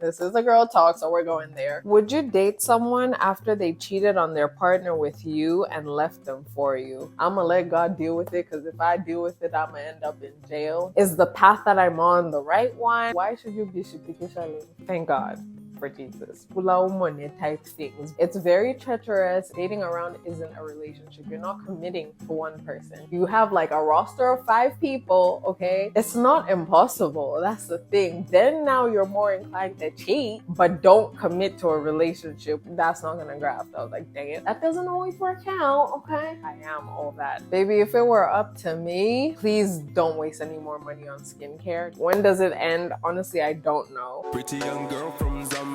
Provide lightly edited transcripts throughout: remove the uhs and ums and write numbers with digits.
This is a girl talk, so we're going there. Would you date someone after they cheated on their partner with you and left them for you? I'm gonna let God deal with it, because if I deal with it, I'm gonna end up in jail. Is the path that I'm on the right one? Why should you be superficial? Thank God for Jesus. Money type things. It's very treacherous. Dating around isn't a relationship. You're not committing to one person. You have like a roster of 5 people, okay? It's not impossible. That's the thing. Then now you're more inclined to cheat, but don't commit to a relationship. That's not gonna graft. I was like, dang it. That doesn't always work out, okay? I am all that. Baby, if it were up to me, please don't waste any more money on skincare. When does it end? Honestly, I don't know. Pretty young girl from Zambia,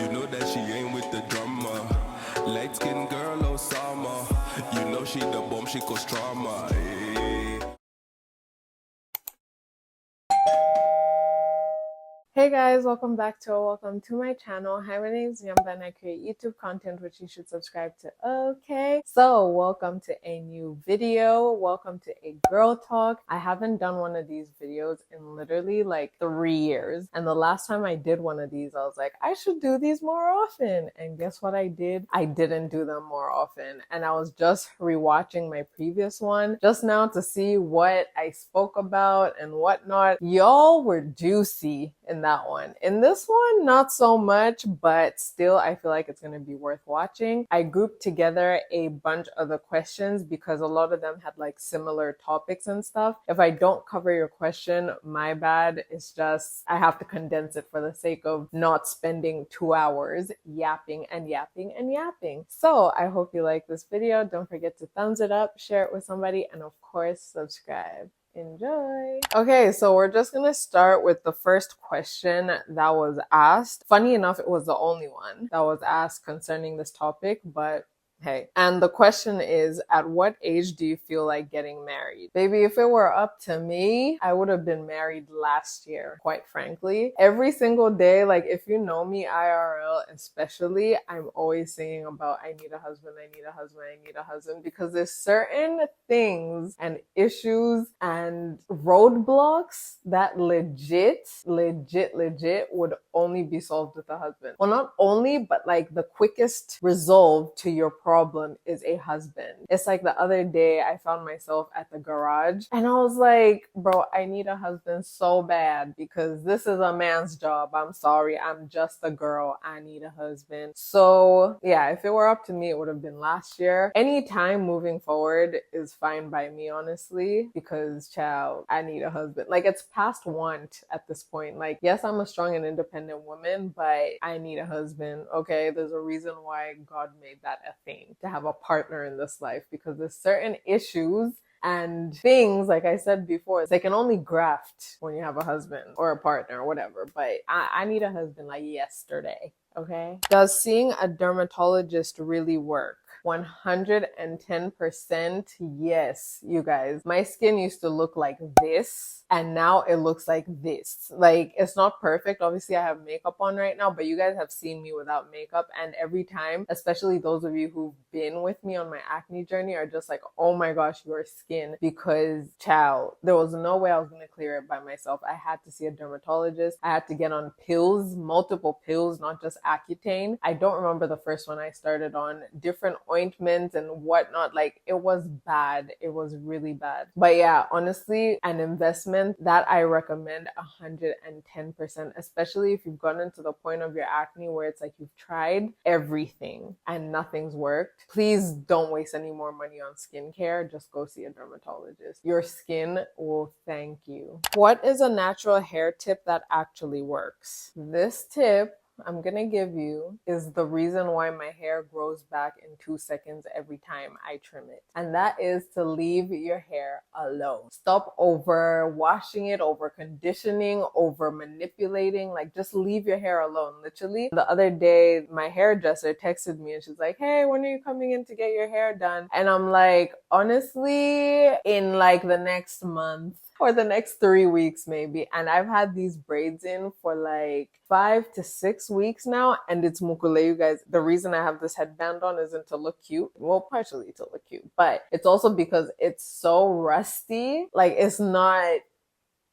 you know that she ain't with the drama. Light skin girl Osama, you know she the bomb, she cause trauma. Hey guys, welcome back to welcome to my channel. Hi, my name is Nyamba and I create YouTube content which you should subscribe to. Okay, so welcome to a new video. Welcome to a girl talk. I haven't done one of these videos in literally like 3 years, and the last time I did one of these I was like, I should do these more often, and guess what I did? I didn't do them more often, and I was just rewatching my previous one just now to see what I spoke about and whatnot. Y'all were juicy in that one. In this one, not so much, but still I feel like it's going to be worth watching. I grouped together a bunch of the questions because a lot of them had like similar topics and stuff. If I don't cover your question, my bad. It's just I have to condense it for the sake of not spending 2 hours yapping and yapping and yapping. So I hope you like this video. Don't forget to thumbs it up, share it with somebody, and of course subscribe. Enjoy. Okay, so we're just gonna start with the first question that was asked. Funny enough, it was the only one that was asked concerning this topic, but hey. And the question is, at what age do you feel like getting married? Baby, if it were up to me, I would have been married last year, quite frankly. Every single day, like if you know me IRL especially, I'm always singing about I need a husband, I need a husband, I need a husband, because there's certain things and issues and roadblocks that legit would only be solved with a husband. Well, not only, but like the quickest resolve to your problem is a husband. It's like the other day I found myself at the garage and I was like, bro, I need a husband so bad because this is a man's job. I'm sorry, I'm just a girl. I need a husband. So yeah, if it were up to me, it would have been last year. Any time moving forward is fine by me, honestly, because child, I need a husband. Like it's past want at this point. Like, yes, I'm a strong and independent woman, but I need a husband. Okay, there's a reason why God made that a thing, to have a partner in this life, because there's certain issues and things, like I said before, they can only graft when you have a husband or a partner or whatever. But I need a husband like yesterday. Okay. Does seeing a dermatologist really work? 110% yes, you guys. My skin used to look like this and now it looks like this. Like it's not perfect. Obviously I have makeup on right now, but you guys have seen me without makeup, and every time, especially those of you who've been with me on my acne journey, are just like, oh my gosh, your skin, because child, there was no way I was going to clear it by myself. I had to see a dermatologist. I had to get on pills, multiple pills, not just Accutane. I don't remember the first one I started on, different ointments and whatnot. Like it was bad. It was really bad. But yeah, honestly, an investment that I recommend 110%, especially if you've gotten to the point of your acne where it's like you've tried everything and nothing's worked. Please don't waste any more money on skincare. Just go see a dermatologist. Your skin will thank you. What is a natural hair tip that actually works? This tip I'm gonna give you is the reason why my hair grows back in 2 seconds every time I trim it. And that is to leave your hair alone. Stop over washing it, over conditioning, over manipulating. Like just leave your hair alone. Literally, the other day, my hairdresser texted me and she's like, hey, when are you coming in to get your hair done? And I'm like, honestly, in like the next month or the next 3 weeks maybe. And I've had these braids in for like 5 to 6 weeks now, and it's mukule, you guys. The reason I have this headband on isn't to look cute. Well, partially to look cute, but it's also because it's so rusty. Like it's not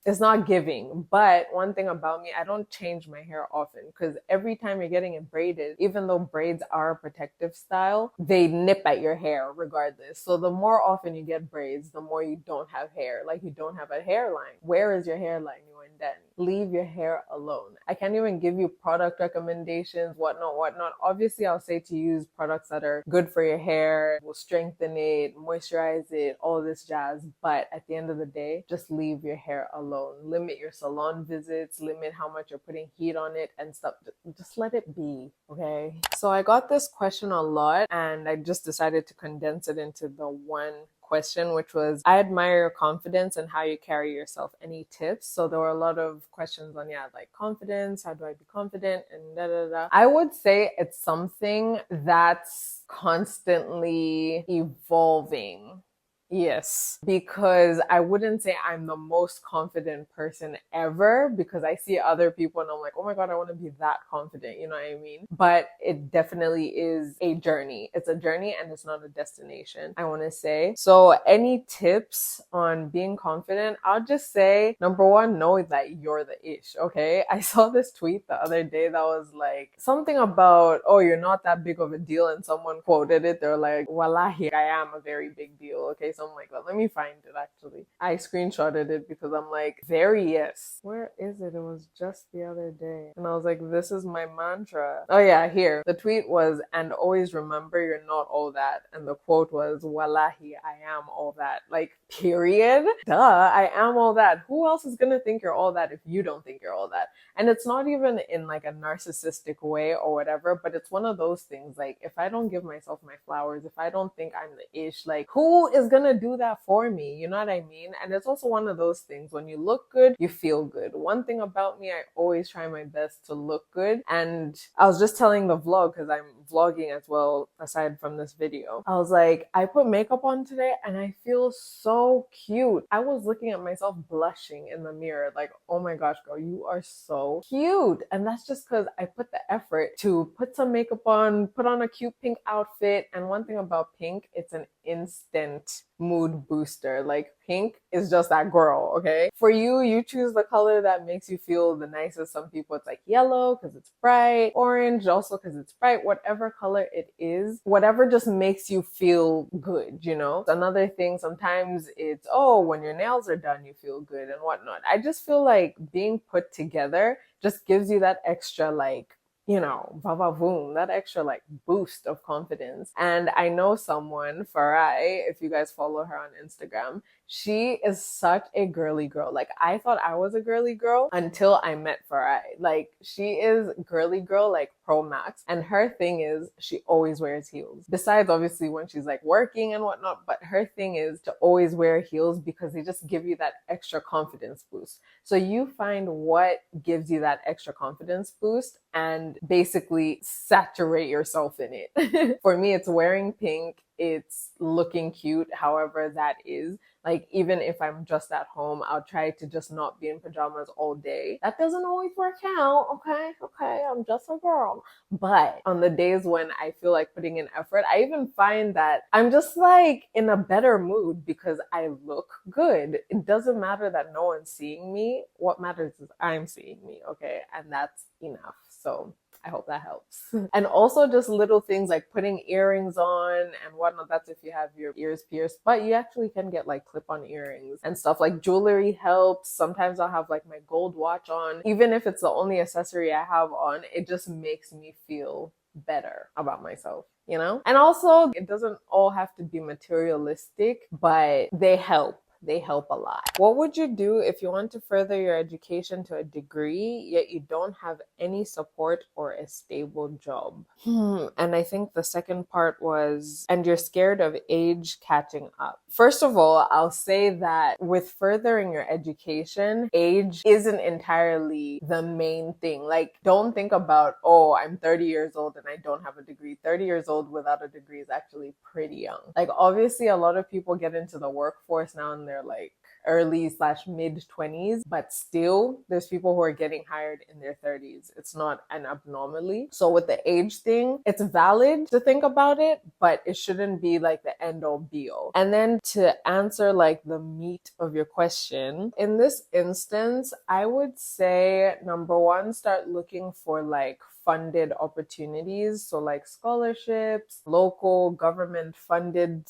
it's not giving. But one thing about me, I don't change my hair often because every time you're getting it braided, even though braids are a protective style, they nip at your hair regardless. So the more often you get braids, the more you don't have hair, like you don't have a hairline. Where is your hairline? You and then leave your hair alone. I can't even give you product recommendations, whatnot. Obviously, I'll say to use products that are good for your hair, will strengthen it, moisturize it, all this jazz. But at the end of the day, just leave your hair alone. Limit your salon visits, limit how much you're putting heat on it and stuff. Just let it be, okay? So I got this question a lot and I just decided to condense it into the one question, which was, I admire your confidence and how you carry yourself. Any tips? So there were a lot of questions on, like confidence, how do I be confident, and da da da. I would say it's something that's constantly evolving. Yes, because I wouldn't say I'm the most confident person ever, because I see other people and I'm like, oh my God, I want to be that confident. You know what I mean? But it definitely is a journey. It's a journey and it's not a destination, I want to say. So any tips on being confident? I'll just say, number one, know that you're the ish, okay? I saw this tweet the other day that was like something about, oh, you're not that big of a deal. And someone quoted it. They're like, wallahi, I am a very big deal, okay? So I'm like, let me find it actually. I screenshotted it because I'm like, very yes. Where is it? It was just the other day. And I was like, this is my mantra. Oh yeah, here. The tweet was, and always remember you're not all that. And the quote was, wallahi, I am all that. Like, period. Duh, I am all that. Who else is gonna think you're all that if you don't think you're all that? And it's not even in like a narcissistic way or whatever, but it's one of those things. Like, if I don't give myself my flowers, if I don't think I'm the ish, like, who is gonna do that for me? You know what I mean? And it's also one of those things, when you look good, you feel good. One thing about me, I always try my best to look good. And I was just telling the vlog, because I'm vlogging as well aside from this video, I was like, I put makeup on today and I feel so cute. I was looking at myself blushing in the mirror like, oh my gosh, girl, you are so cute. And that's just because I put the effort to put some makeup on, put on a cute pink outfit. And one thing about pink, it's an instant mood booster. Like, pink is just that girl, okay? For you, you choose the color that makes you feel the nicest. Some people it's like yellow because it's bright, orange also because it's bright, whatever color it is, whatever just makes you feel good, you know? Another thing, sometimes it's, oh, when your nails are done, you feel good and whatnot. I just feel like being put together just gives you that extra, like, you know, va-va-voom, that extra like boost of confidence. And I know someone, Farai, if you guys follow her on Instagram, she is such a girly girl. Like, I thought I was a girly girl until I met Farai. Like, she is girly girl, like pro max. And her thing is she always wears heels. Besides, obviously, when she's like working and whatnot, but her thing is to always wear heels because they just give you that extra confidence boost. So you find what gives you that extra confidence boost and basically saturate yourself in it. For me, it's wearing pink. It's looking cute, however that is. Like, even if I'm just at home, I'll try to just not be in pajamas all day. That doesn't always work out, okay? Okay, I'm just a girl. But on the days when I feel like putting in effort, I even find that I'm just like in a better mood because I look good. It doesn't matter that no one's seeing me. What matters is I'm seeing me, okay? And that's enough. So I hope that helps. And also just little things like putting earrings on and whatnot. That's if you have your ears pierced, but you actually can get like clip-on earrings and stuff. Like, jewelry helps. Sometimes I'll have like my gold watch on. Even if it's the only accessory I have on, it just makes me feel better about myself, you know? And also, it doesn't all have to be materialistic, but they help. They help a lot. What would you do if you want to further your education to a degree, yet you don't have any support or a stable job? And I think the second part was, and you're scared of age catching up. First of all, I'll say that with furthering your education, age isn't entirely the main thing. Like, don't think about, oh, I'm 30 years old and I don't have a degree. 30 years old without a degree is actually pretty young. Like, obviously, a lot of people get into the workforce now and they're like early/mid 20s, but still there's people who are getting hired in their 30s. It's not an abnormality. So with the age thing, it's valid to think about it, but it shouldn't be like the end all be all. And then to answer like the meat of your question, in this instance, I would say number one, start looking for like funded opportunities. So like scholarships, local government funded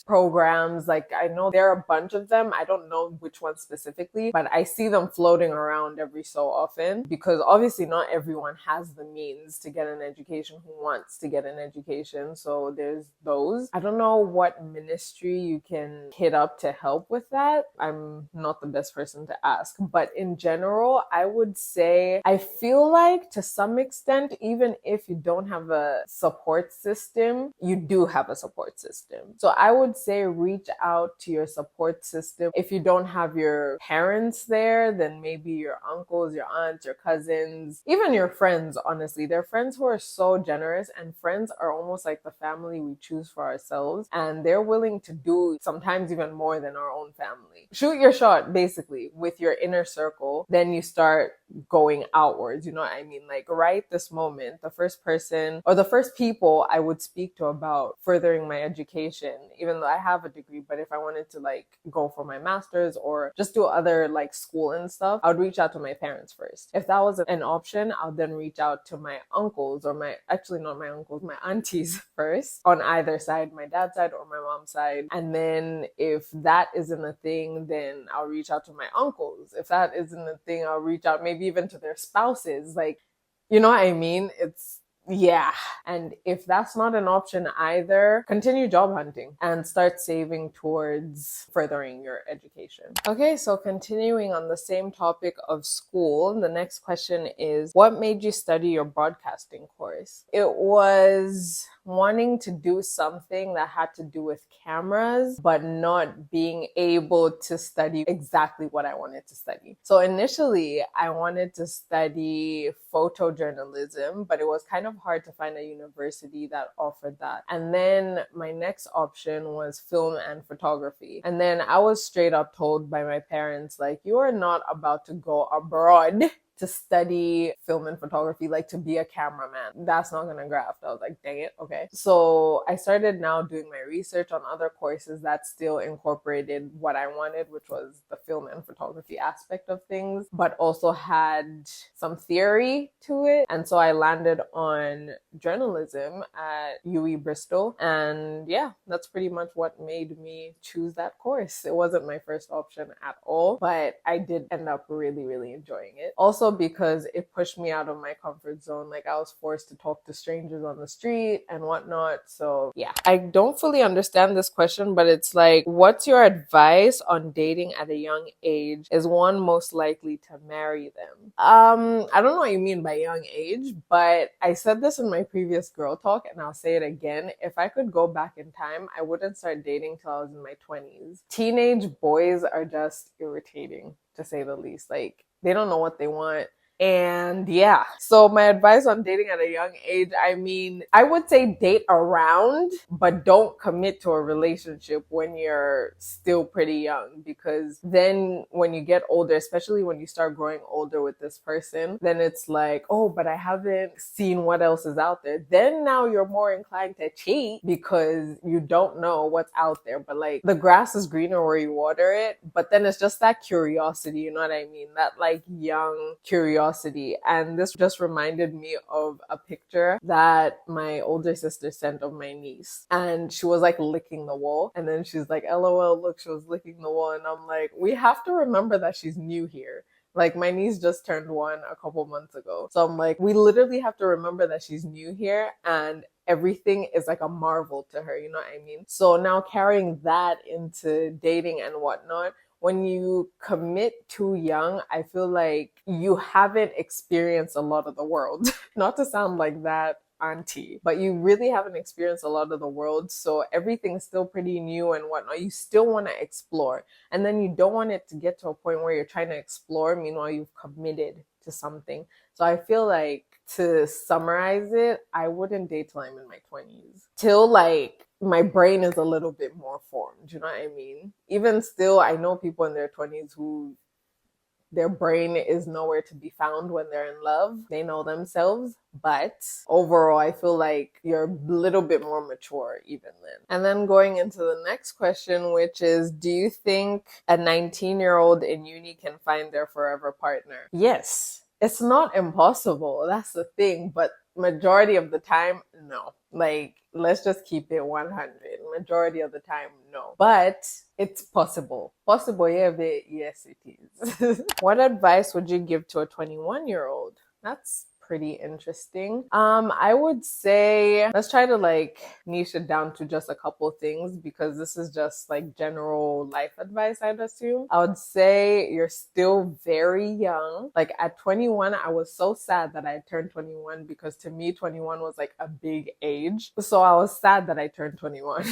programs. Like I know there are a bunch of them. I don't know which one specifically, but I see them floating around every so often because obviously not everyone has the means to get an education who wants to get an education. So there's those. I don't know what ministry you can hit up to help with that. I'm not the best person to ask, but in general, I would say I feel like to some extent, even if you don't have a support system, you do have a support system. So I would say reach out to your support system. If you don't have your parents there, then maybe your uncles, your aunts, your cousins, even your friends, honestly. There are friends who are so generous, and friends are almost like the family we choose for ourselves, and they're willing to do sometimes even more than our own family. Shoot your shot, basically, with your inner circle. Then you start going outwards, you know what I mean? Like right this moment, the first person or the first people I would speak to about furthering my education, even though I have a degree, but if I wanted to like go for my master's or just do other like school and stuff, I would reach out to my parents first. If that was an option, I'll then reach out to my uncles or actually not my uncles, my aunties first on either side, my dad's side or my mom's side. And then if that isn't a thing, then I'll reach out to my uncles. If that isn't a thing, I'll reach out maybe even to their spouses. Like, you know what I mean? Yeah. And if that's not an option either, continue job hunting and start saving towards furthering your education. Okay, so continuing on the same topic of school, the next question is, what made you study your broadcasting course? It was wanting to do something that had to do with cameras, but not being able to study exactly what I wanted to study. So initially, I wanted to study photojournalism, but it was kind of hard to find a university that offered that. And then my next option was film and photography. And then I was straight up told by my parents, like, you are not about to go abroad to study film and photography, like to be a cameraman. That's not gonna graft. I was like, dang it, okay. So I started now doing my research on other courses that still incorporated what I wanted, which was the film and photography aspect of things, but also had some theory to it. And so I landed on journalism at UE Bristol. And yeah, that's pretty much what made me choose that course. It wasn't my first option at all, but I did end up really, really enjoying it. Also because it pushed me out of my comfort zone. Like I was forced to talk to strangers on the street and whatnot. So yeah, I don't fully understand this question, but it's like, what's your advice on dating at a young age? Is one most likely to marry them? I don't know what you mean by young age, but I said this in my previous girl talk and I'll say it again. If I could go back in time, I wouldn't start dating till I was in my 20s. Teenage boys are just irritating, to say the least. Like, they don't know what they want. And yeah, so my advice on dating at a young age, I mean, I would say date around, but don't commit to a relationship when you're still pretty young, because then when you get older, especially when you start growing older with this person, then it's like, oh, but I haven't seen what else is out there. Then now you're more inclined to cheat because you don't know what's out there. But like, the grass is greener where you water it. But then it's just that curiosity, you know what I mean? That like young curiosity. And this just reminded me of a picture that my older sister sent of my niece, and she was like licking the wall, and then she's like, LOL, look, she was licking the wall. And I'm like, we have to remember that she's new here. Like, my niece just turned 1 a couple months ago. So I'm like, we literally have to remember that she's new here and everything is like a marvel to her, you know what I mean? So now carrying that into dating and whatnot, when you commit too young, I feel like you haven't experienced a lot of the world. Not to sound like that auntie, but you really haven't experienced a lot of the world. So everything's still pretty new and whatnot. You still want to explore. And then you don't want it to get to a point where you're trying to explore, meanwhile you've committed to something. So I feel like, to summarize it, I wouldn't date till I'm in my 20s. Till like my brain is a little bit more formed. You know what I mean? Even still, I know people in their 20s who their brain is nowhere to be found when they're in love. They know themselves. But overall, I feel like you're a little bit more mature even then. And then going into the next question, which is, do you think a 19-year-old in uni can find their forever partner? Yes. It's not impossible. That's the thing. But majority of the time, no. Like, let's just keep it 100. Majority of the time, no. But it's possible. Possible, yeah, but yes, it is. What advice would you give to a 21-year-old? That's pretty interesting. I would say let's try to like niche it down to just a couple things because this is just like general life advice, I'd assume. I would say you're still very young. Like at 21, I was so sad that I turned 21 because to me, 21 was like a big age. So I was sad that I turned 21.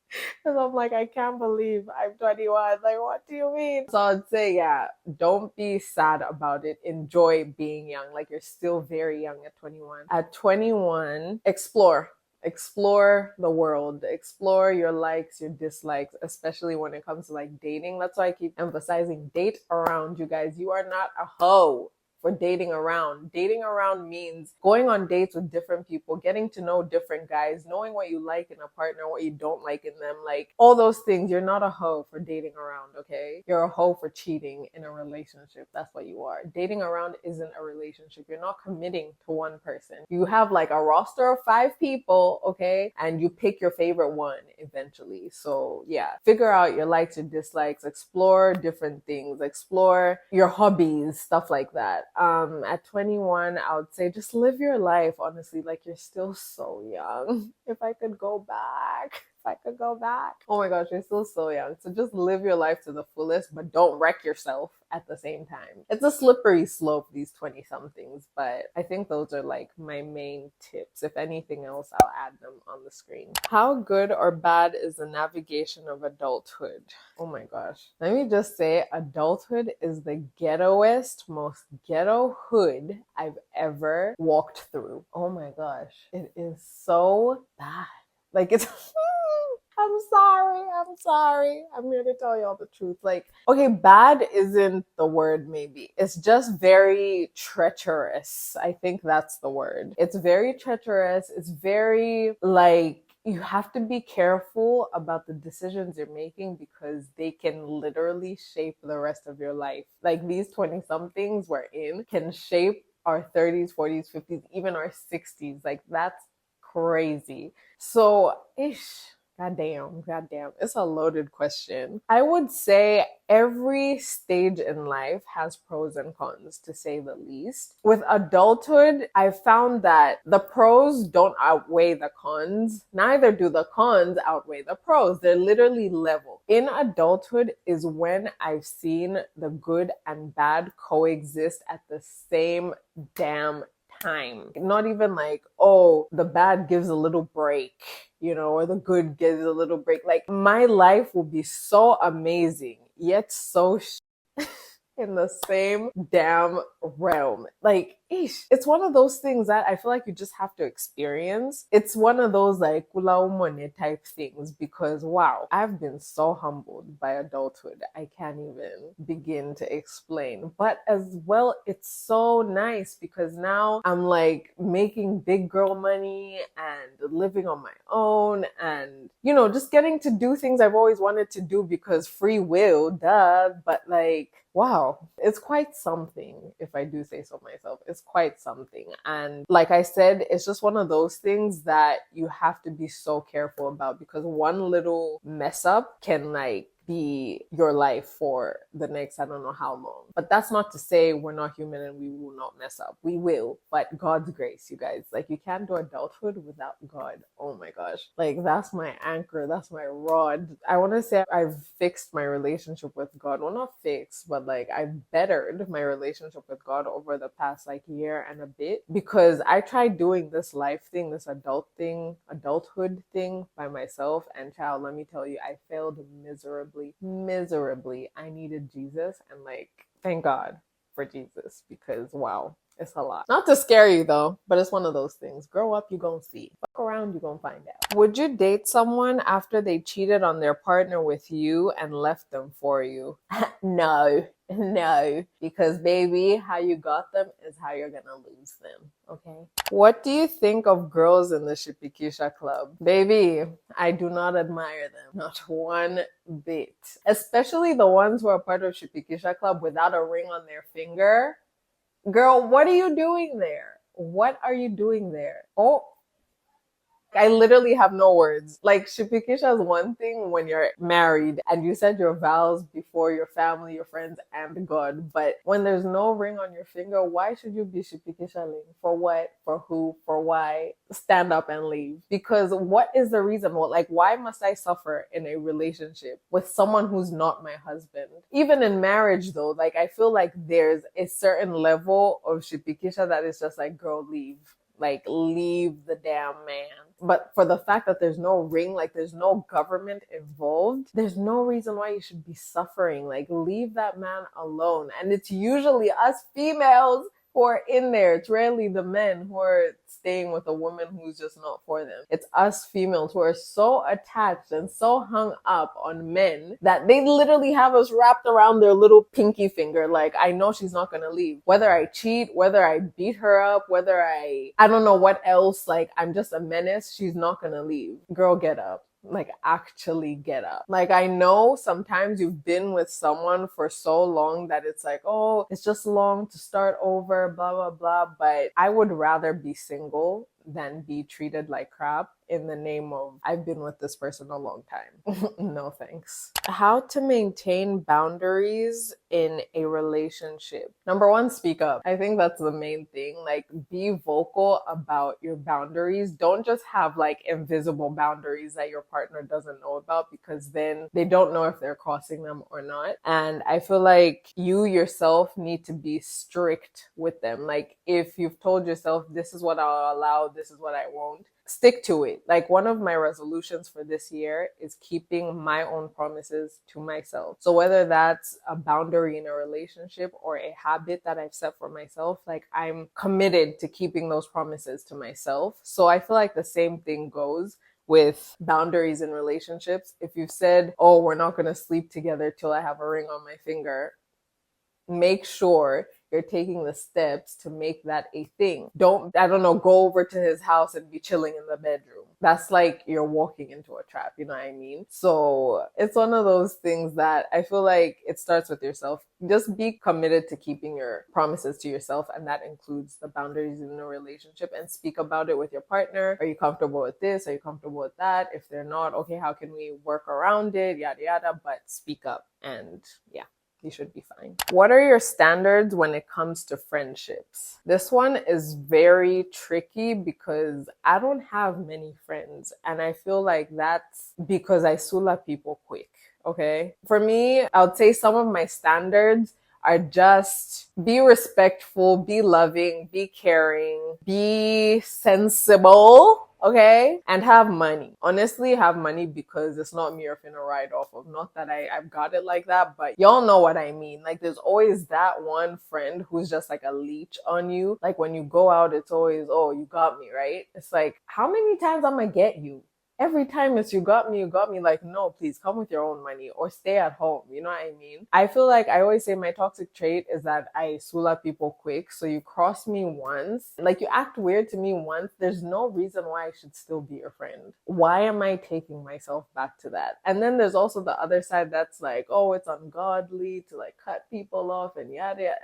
Because I'm like, I can't believe I'm 21. Like, what do you mean? So I'd say, yeah, don't be sad about it. Enjoy being young. Like, you're still very young at 21. At 21, explore. Explore the world. Explore your likes, your dislikes, especially when it comes to like dating. That's why I keep emphasizing date around, you guys. You are not a hoe for dating around. Dating around means going on dates with different people, getting to know different guys, knowing what you like in a partner, what you don't like in them, like all those things. You're not a hoe for dating around, okay? You're a hoe for cheating in a relationship. That's what you are. Dating around isn't a relationship. You're not committing to one person. You have like a roster of 5 people, okay? And you pick your favorite one eventually. So yeah, figure out your likes, your dislikes, explore different things, explore your hobbies, stuff like that. At 21, I would say just live your life, honestly. Like, you're still so young. If I could go back. If I could go back. Oh my gosh, you're still so young. So just live your life to the fullest, but don't wreck yourself at the same time. It's a slippery slope, these 20 somethings, but I think those are like my main tips. If anything else, I'll add them on the screen. How good or bad is the navigation of adulthood? Oh my gosh. Let me just say, adulthood is the ghettoest, most ghetto hood I've ever walked through. Oh my gosh. It is so bad. Like, it's I'm sorry. I'm sorry. I'm here to tell you all the truth. Like, okay, bad isn't the word, maybe. It's just very treacherous. I think that's the word. It's very treacherous. It's very, like, you have to be careful about the decisions you're making because they can literally shape the rest of your life. Like, these 20 somethings we're in can shape our 30s, 40s, 50s, even our 60s. Like, that's crazy. So, goddamn. It's a loaded question. I would say every stage in life has pros and cons, to say the least. With adulthood, I found that the pros don't outweigh the cons. Neither do the cons outweigh the pros. They're literally level. In adulthood is when I've seen the good and bad coexist at the same damn time. Not even like, oh, the bad gives a little break, or the good gives a little break. Like, my life will be so amazing, yet so in the same damn realm. Like, it's one of those things that I feel like you just have to experience. It's one of those like kula umone type things because wow, I've been so humbled by adulthood. I can't even begin to explain. But as well, it's so nice because now I'm like making big girl money and living on my own and, just getting to do things I've always wanted to do because free will, duh. But like, wow, it's quite something, if I do say so myself. It's quite something. And like I said, it's just one of those things that you have to be so careful about because one little mess up can like be your life for the next I don't know how long. But that's not to say we're not human and we will not mess up. We will, but God's grace, you guys. Like, you can't do adulthood without God. Oh my gosh. Like, that's my anchor. That's my rod. I want to say I've fixed my relationship with God. Well, not fixed, but like I've bettered my relationship with God over the past like year and a bit because I tried doing this life thing, this adulthood thing by myself. And child, let me tell you, I failed miserably. I needed Jesus and like, thank God for Jesus because wow, It's a lot. Not to scare you though, but it's one of those things. Grow up, you gonna see. Fuck around, you gonna find out. Would you date someone after they cheated on their partner with you and left them for you? No. No, because baby, how you got them is how you're gonna lose them, okay? What do you think of girls in the Shipikisha club? Baby, I do not admire them, not one bit. Especially the ones who are part of Shipikisha club without a ring on their finger. Girl, what are you doing there? What are you doing there? Oh, I literally have no words. Like, Shipikisha is one thing when you're married and you said your vows before your family, your friends, and God. But when there's no ring on your finger, why should you be Shipikishaling? For what? For who? For why? Stand up and leave. Because what is the reason? Well, like, why must I suffer in a relationship with someone who's not my husband? Even in marriage, though, like, I feel like there's a certain level of Shipikisha that is just like, girl, leave. Like, leave the damn man. But for the fact that there's no ring, like there's no government involved, there's no reason why you should be suffering. Like, leave that man alone. And it's usually us females who are in there. It's rarely the men who are staying with a woman who's just not for them. It's us females who are so attached and so hung up on men that they literally have us wrapped around their little pinky finger. Like, I know she's not gonna leave. Whether I cheat, whether I beat her up, whether I don't know what else, like, I'm just a menace, she's not gonna leave. Girl, get up. Like, actually get up. Like, I know sometimes you've been with someone for so long that it's like, oh, it's just long to start over, blah, blah, blah. But I would rather be single than be treated like crap in the name of I've been with this person a long time. No thanks. How to maintain boundaries in a relationship. Number one, speak up. I think that's the main thing. Like, be vocal about your boundaries. Don't just have like invisible boundaries that your partner doesn't know about, because then they don't know if they're crossing them or not. And I feel like you yourself need to be strict with them. Like, if you've told yourself, this is what I'll allow, this is what I won't, stick to it. Like, one of my resolutions for this year is keeping my own promises to myself. So whether that's a boundary in a relationship or a habit that I've set for myself, like, I'm committed to keeping those promises to myself. So I feel like the same thing goes with boundaries in relationships. If you've said, oh, we're not going to sleep together till I have a ring on my finger, make sure you're taking the steps to make that a thing. Don't, go over to his house and be chilling in the bedroom. That's like you're walking into a trap, you know what I mean? So it's one of those things that I feel like it starts with yourself. Just be committed to keeping your promises to yourself, and that includes the boundaries in a relationship, and speak about it with your partner. Are you comfortable with this? Are you comfortable with that? If they're not, okay, how can we work around it? Yada, yada, but speak up, and yeah, you should be fine. What are your standards when it comes to friendships? This one is very tricky because I don't have many friends, and I feel like that's because I sula people quick, okay? For me, I would say some of my standards are just be respectful, be loving, be caring, be sensible, okay? And have money. Honestly, have money, because it's not me you're finna ride off of. Not that I've got it like that, but y'all know what I mean. Like, there's always that one friend who's just like a leech on you. Like, when you go out, it's always, oh, you got me, right? It's like, how many times I'm gonna get you? Every time it's you got me, like, no, please come with your own money or stay at home. You know what I mean? I feel like I always say my toxic trait is that I sula people quick. So you cross me once, like you act weird to me once, there's no reason why I should still be your friend. Why am I taking myself back to that? And then there's also the other side that's like, oh, it's ungodly to like cut people off and yada yada.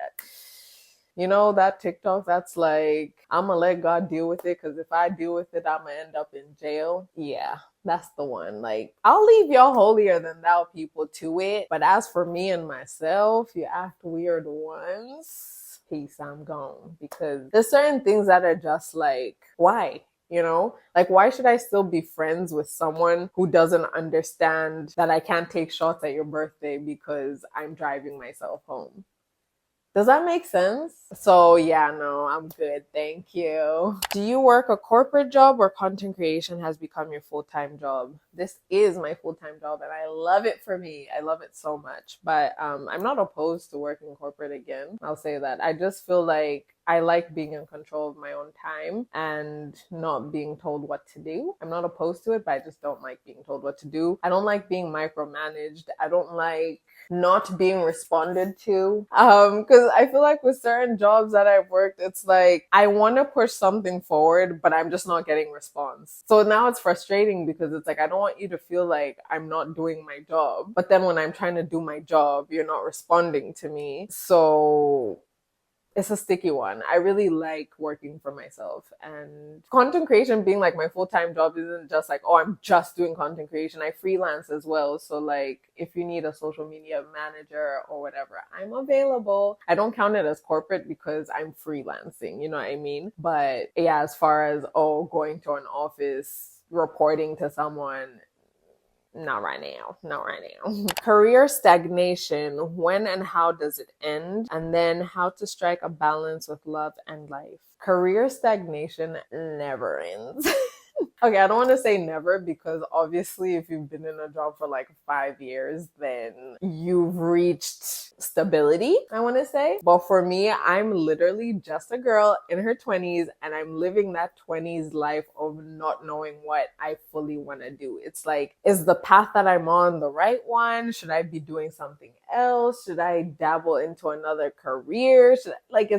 You know, that TikTok that's like, I'm gonna let God deal with it, because if I deal with it, I'm gonna end up in jail. Yeah, that's the one. Like, I'll leave y'all holier than thou people to it. But as for me and myself, you act weird once, peace, I'm gone. Because there's certain things that are just like, why? You know, like, why should I still be friends with someone who doesn't understand that I can't take shots at your birthday because I'm driving myself home? Does that make sense? So yeah, no, I'm good. Thank you. Do you work a corporate job or content creation has become your full-time job? This is my full-time job and I love it for me. I love it so much. But I'm not opposed to working corporate again. I'll say that. I just feel like I like being in control of my own time and not being told what to do. I'm not opposed to it, but I just don't like being told what to do. I don't like being micromanaged. I don't like not being responded to. Because I feel like with certain jobs that I've worked, it's like I want to push something forward, but I'm just not getting response. So now it's frustrating because it's like I don't want you to feel like I'm not doing my job. But then when I'm trying to do my job, you're not responding to me. So it's a sticky one. I really like working for myself, and content creation being like my full-time job isn't just like, oh, I'm just doing content creation. I freelance as well. So like if you need a social media manager or whatever, I'm available. I don't count it as corporate because I'm freelancing, you know what I mean? But yeah, as far as going to an office, reporting to someone, not right now. Not right now. Career stagnation. When and how does it end? And then how to strike a balance with love and life. Career stagnation never ends. Okay, I don't want to say never because obviously, if you've been in a job for like 5 years, then you've reached stability, I want to say. But for me, I'm literally just a girl in her 20s and I'm living that 20s life of not knowing what I fully want to do. It's like, is the path that I'm on the right one? Should I be doing something else? Should I dabble into another career? It's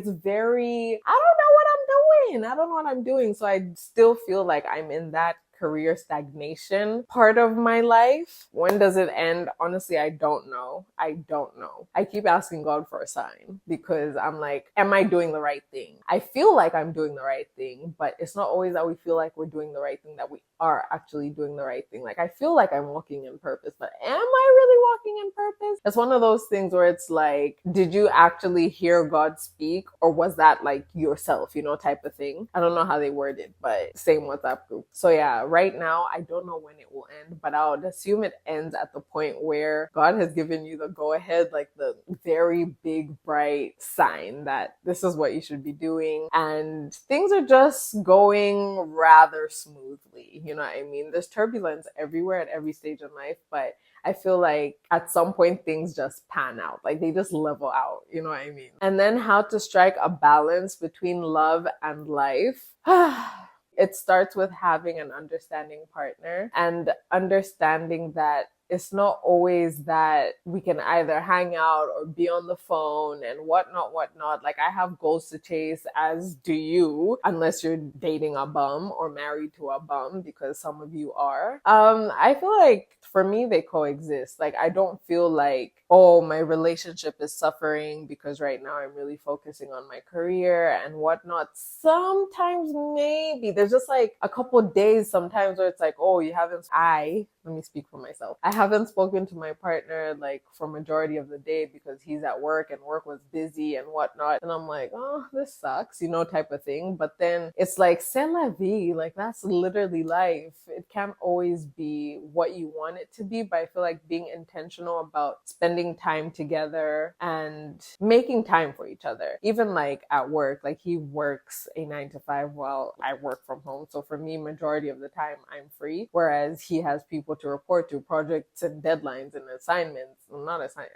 very, I don't know what I'm doing. I don't know what I'm doing. So I still feel like I'm in that career stagnation part of my life. When does it end? Honestly, I don't know. I don't know. I keep asking God for a sign because I'm like, am I doing the right thing? I feel like I'm doing the right thing, but it's not always that we feel like we're doing the right thing, that we are actually doing the right thing. Like, I feel like I'm walking in purpose, but am I really walking in purpose? It's one of those things where it's like, did you actually hear God speak, or was that like yourself, type of thing? I don't know how they word it, but same WhatsApp group. So yeah, right now, I don't know when it will end, but I would assume it ends at the point where God has given you the go ahead, like the very big, bright sign that this is what you should be doing. And things are just going rather smoothly. You know what I mean? There's turbulence everywhere at every stage in life, but I feel like at some point things just pan out. Like they just level out. You know what I mean? And then how to strike a balance between love and life. It starts with having an understanding partner and understanding that it's not always that we can either hang out or be on the phone and whatnot. Like I have goals to chase, as do you, unless you're dating a bum or married to a bum, because some of you are. I feel like for me, they coexist. Like I don't feel like, oh, my relationship is suffering because right now I'm really focusing on my career and whatnot. Sometimes maybe there's just like a couple days sometimes where it's like, oh, let me speak for myself. I haven't spoken to my partner like for majority of the day because he's at work and work was busy and whatnot. And I'm like, oh, this sucks, type of thing. But then it's like, c'est la vie. Like that's literally life. It can't always be what you want it to be. But I feel like being intentional about spending time together and making time for each other. Even like at work, like he works a 9 to 5 while I work from home. So for me, majority of the time I'm free. Whereas he has people to report to, projects and deadlines and assignments.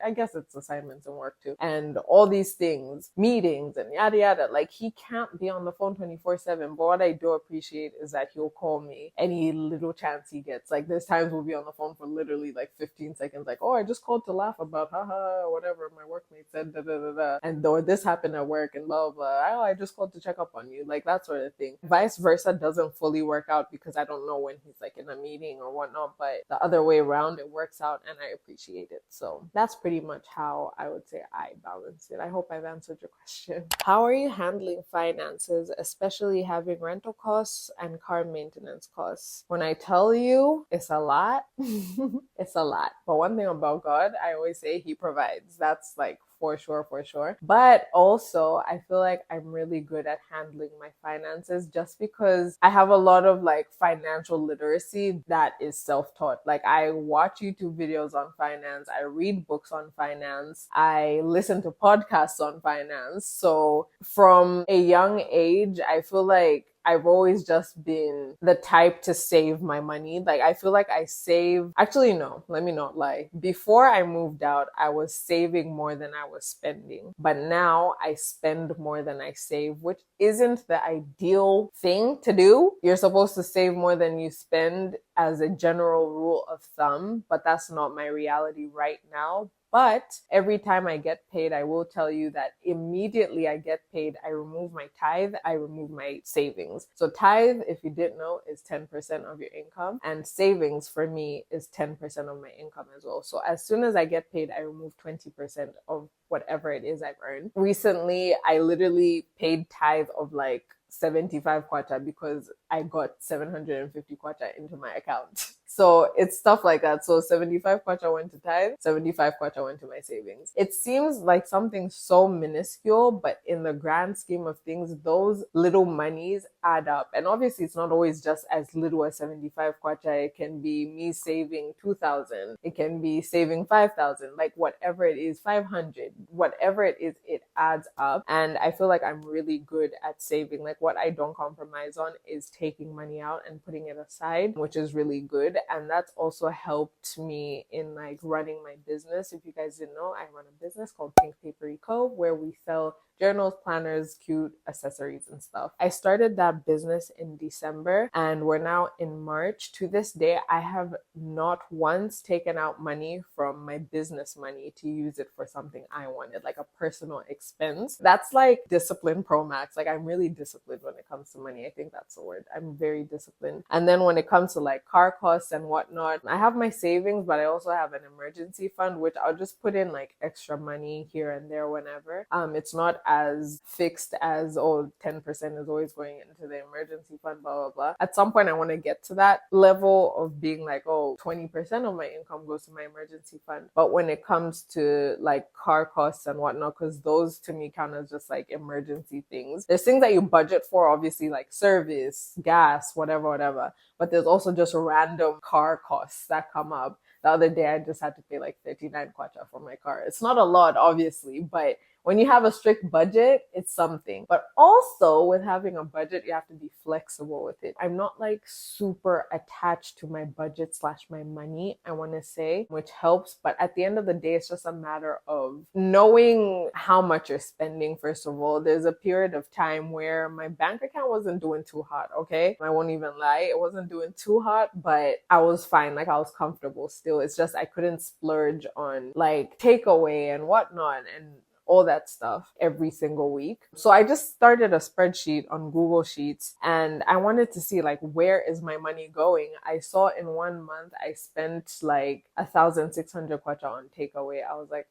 I guess it's assignments and work too. And all these things, meetings and yada yada. Like he can't be on the phone 24/7. But what I do appreciate is that he'll call me any little chance he gets. Like there's times we'll be on the phone for literally like 15 seconds. Like, oh, I just called to laugh about haha, whatever my workmate said, da da da da. And though this happened at work and blah blah. Oh, I just called to check up on you. Like that sort of thing. Vice versa doesn't fully work out because I don't know when he's like in a meeting or whatnot, but the other way around it works out and I appreciate it. So that's pretty much how I would say I balance it. I hope I've answered your question. How are you handling finances, especially having rental costs and car maintenance costs? When I tell you it's a lot, it's a lot. But one thing about God, I always say he provides. That's like for sure, for sure. But also, I feel like I'm really good at handling my finances just because I have a lot of like financial literacy that is self-taught. Like I watch YouTube videos on finance, I read books on finance, I listen to podcasts on finance. So from a young age, I feel like I've always just been the type to save my money. Like I feel like I save, actually no, let me not lie. Before I moved out, I was saving more than I was spending. But now I spend more than I save, which isn't the ideal thing to do. You're supposed to save more than you spend as a general rule of thumb, but that's not my reality right now. But every time I get paid, I will tell you that immediately I get paid, I remove my tithe, I remove my savings. So tithe, if you didn't know, is 10% of your income, and savings for me is 10% of my income as well. So as soon as I get paid, I remove 20% of whatever it is I've earned. Recently, I literally paid tithe of like 75 kwacha because I got 750 kwacha into my account. So it's stuff like that. So 75 kwacha went to tithe, 75 kwacha went to my savings. It seems like something so minuscule, but in the grand scheme of things, those little monies add up. And obviously it's not always just as little as 75 kwacha. It can be me saving 2,000. It can be saving 5,000, like whatever it is, 500, whatever it is, it adds up. And I feel like I'm really good at saving. Like what I don't compromise on is taking money out and putting it aside, which is really good. And that's also helped me in like running my business. If you guys didn't know, I run a business called Pink Papery Co, where we sell journals, planners, cute accessories and stuff. I started that business in December and we're now in March. To this day, I have not once taken out money from my business money to use it for something I wanted, like a personal expense. That's like discipline pro max. Like I'm really disciplined when it comes to money. I think that's the word. I'm very disciplined. And then when it comes to like car costs and whatnot, I have my savings, but I also have an emergency fund, which I'll just put in like extra money here and there whenever. It's not as fixed as, oh, 10% is always going into the emergency fund, blah, blah, blah. At some point, I want to get to that level of being like, oh, 20% of my income goes to my emergency fund. But when it comes to like car costs and whatnot, because those to me count as just like emergency things. There's things that you budget for, obviously, like service, gas, whatever, whatever. But there's also just random car costs that come up. The other day, I just had to pay like 39 kwacha for my car. It's not a lot, obviously, but when you have a strict budget, it's something. But also with having a budget, you have to be flexible with it. I'm not like super attached to my budget / my money, I want to say, which helps. But at the end of the day, it's just a matter of knowing how much you're spending. First of all, there's a period of time where my bank account wasn't doing too hot. Okay. I won't even lie. It wasn't doing too hot, but I was fine. Like I was comfortable still. It's just I couldn't splurge on like takeaway and whatnot and all that stuff every single week. So I just started a spreadsheet on Google Sheets and I wanted to see like, where is my money going? I saw in 1 month, I spent like 1,600 kwacha on takeaway. I was like,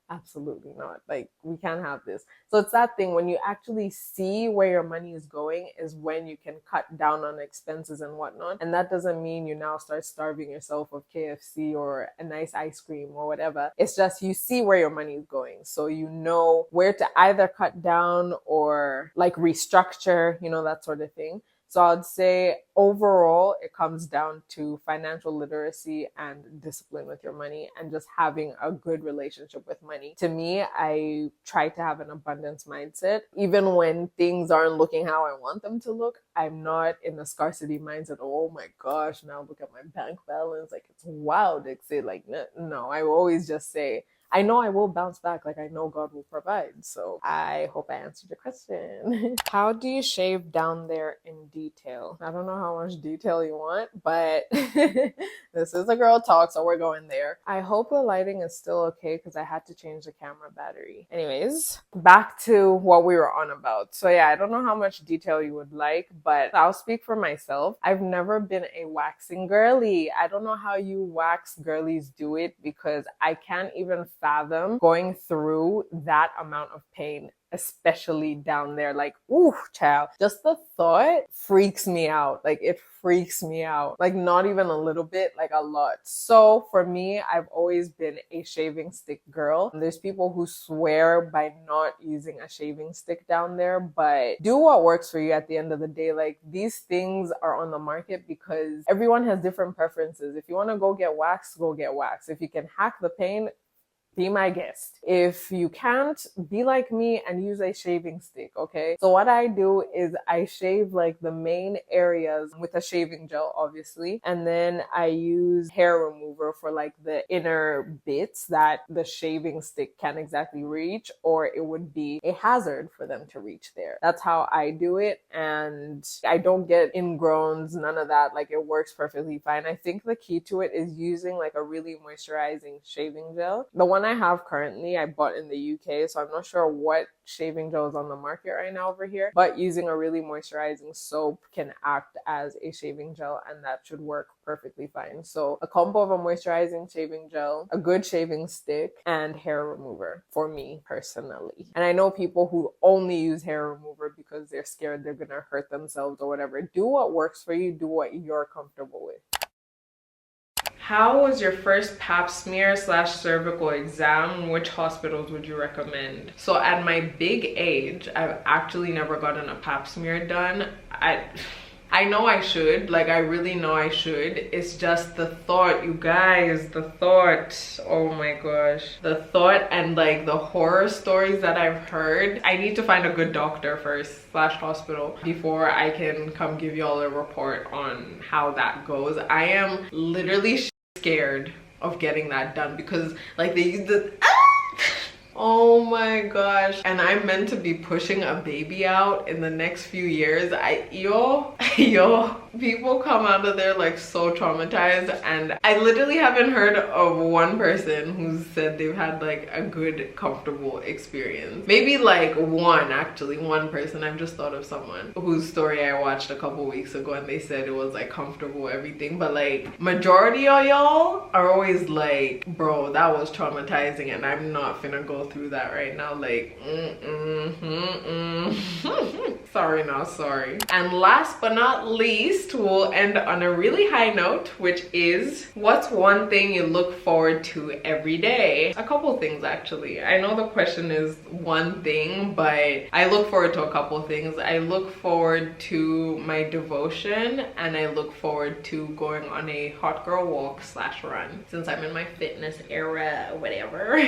absolutely not. Like, we can't have this. So it's that thing when you actually see where your money is going is when you can cut down on expenses and whatnot. And that doesn't mean you now start starving yourself of KFC or a nice ice cream or whatever. It's just you see where your money is going. So you know where to either cut down or like restructure, you know, that sort of thing. So I'd say overall, it comes down to financial literacy and discipline with your money and just having a good relationship with money. To me, I try to have an abundance mindset. Even when things aren't looking how I want them to look, I'm not in a scarcity mindset. Oh my gosh, now look at my bank balance. Like it's wild. Like, no, I always just say, I know I will bounce back. Like I know God will provide. So I hope I answered your question. How do you shave down there in detail? I don't know how much detail you want, but this is a girl talk, so we're going there. I hope the lighting is still okay because I had to change the camera battery. Anyways, back to what we were on about. So yeah, I don't know how much detail you would like, but I'll speak for myself. I've never been a waxing girly. I don't know how you wax girlies do it because I can't even fathom going through that amount of pain, especially down there. Like, ooh, child, just the thought freaks me out. Like, it freaks me out. Like, not even a little bit, like a lot. So for me, I've always been a shaving stick girl. There's people who swear by not using a shaving stick down there, but do what works for you at the end of the day. Like, these things are on the market because everyone has different preferences. If you want to go get waxed, go get waxed. If you can hack the pain, be my guest. If you can't, be like me and use a shaving stick, okay? So what I do is I shave like the main areas with a shaving gel, obviously, and then I use hair remover for like the inner bits that the shaving stick can't exactly reach, or it would be a hazard for them to reach there. That's how I do it, and I don't get ingrowns, none of that. Like, it works perfectly fine. I think the key to it is using like a really moisturizing shaving gel. The one I have currently, I bought in the UK, so I'm not sure what shaving gel is on the market right now over here, but using a really moisturizing soap can act as a shaving gel, and that should work perfectly fine. So a combo of a moisturizing shaving gel, a good shaving stick, and hair remover for me personally. And I know people who only use hair remover because they're scared they're gonna hurt themselves or whatever. Do what works for you, do what you're comfortable with. How was your first pap smear / cervical exam? Which hospitals would you recommend? So at my big age, I've actually never gotten a pap smear done. I know I should, like, I really know I should. It's just the thought, you guys, the thought, oh my gosh. The thought and like the horror stories that I've heard. I need to find a good doctor first / hospital before I can come give y'all a report on how that goes. I am literally scared of getting that done because like they use the oh my gosh, and I'm meant to be pushing a baby out in the next few years. Yo, people come out of there like so traumatized, and I literally haven't heard of one person who's said they've had like a good, comfortable experience. Maybe like one person. I've just thought of someone whose story I watched a couple weeks ago, and they said it was like comfortable, everything, but like majority of y'all are always like, bro, that was traumatizing and I'm not finna go through that right now. Like, sorry, not sorry. And last but not least, we'll end on a really high note, which is, what's one thing you look forward to every day? A couple things, actually. I know the question is one thing, but I look forward to a couple things. I look forward to my devotion, and I look forward to going on a hot girl walk / run, since I'm in my fitness era, whatever.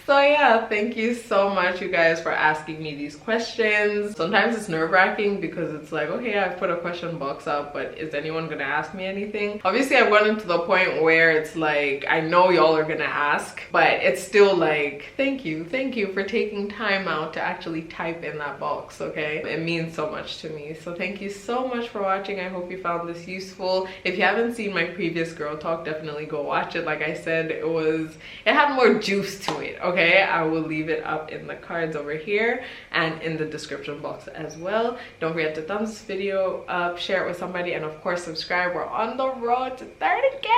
So yeah, thank you so much, you guys, for asking me these questions. Sometimes it's nerve-wracking because it's like, okay, I've put a question box up, but is anyone gonna ask me anything? Obviously, I've gotten to the point where it's like, I know y'all are gonna ask, but it's still like, thank you for taking time out to actually type in that box, okay? It means so much to me. So thank you so much for watching. I hope you found this useful. If you haven't seen my previous girl talk, definitely go watch it. Like I said, it had more juice to it, okay? I will leave it up in the cards over here and in the description box as well. Don't forget to thumbs this video up, share it with somebody, and of course subscribe. We're on the road to 30k.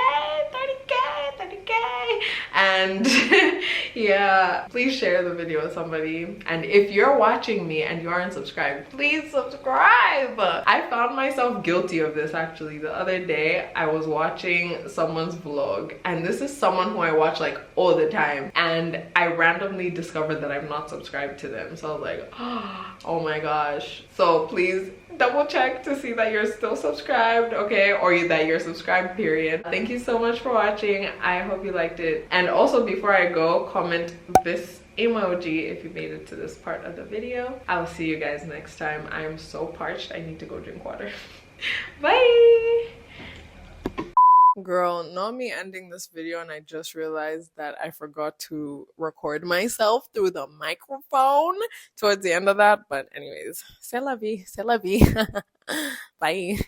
And yeah, please share the video with somebody. And if you're watching me and you aren't subscribed, please subscribe. I found myself guilty of this actually. The other day I was watching someone's vlog, and this is someone who I watch like all the time, and I randomly discovered that I'm not subscribed to them. So I was like, oh my gosh. So please double check to see that you're still subscribed, okay? Or that you're subscribed, period. Thank you so much for watching. I hope you liked it. And also, before I go, comment this emoji if you made it to this part of the video. I will see you guys next time. I am so parched. I need to go drink water. Bye. Girl, not me ending this video, and I just realized that I forgot to record myself through the microphone towards the end of that. But anyways, c'est la vie. Bye.